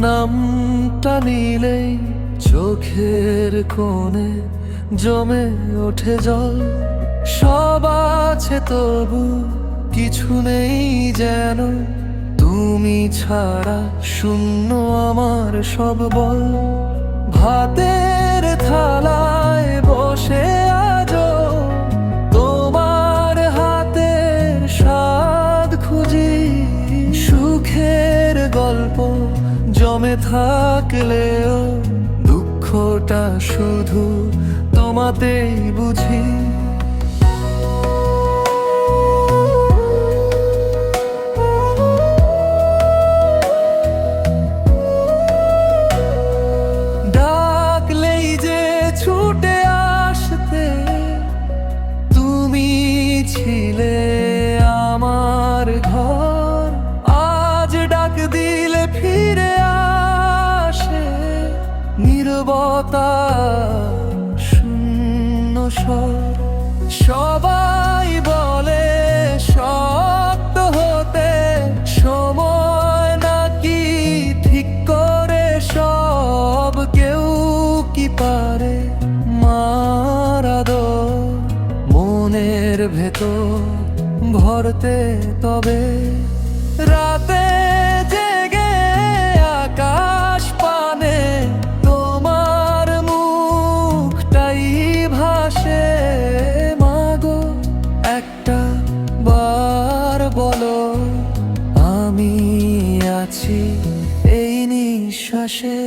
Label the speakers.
Speaker 1: নামটা নিলেই চোখের কোণে জমে ওঠে জল। সব আছে তবু কিছু নেই যেন, তুমি ছাড়া শূন্য আমার সব বল। ভাতের থালায় বসে আজো তোমার হাতের স্বাদ খুঁজি। সুখের গল্প জমে থাকলেও দুঃখটা শুধু তোমাতেই বুঝি। ডাকলেই যে ছুটে আসতে তুমি ছিলে আমার ঘর। আজ ডাক দিলে ফিরে আসে নীরবতা শূন্য স্বর। সবাই বলে শক্ত হতে সময় নাকি ঠিক করে সব। কেউ কি পারে মারা দো মনের ভেতর ভরতে তবে। রাতে জেগে আকাশ পানে তোমার মুখটাই ভাসে। মাগো একটা বার বলো আমি আছি এই নিঃশ্বাসে।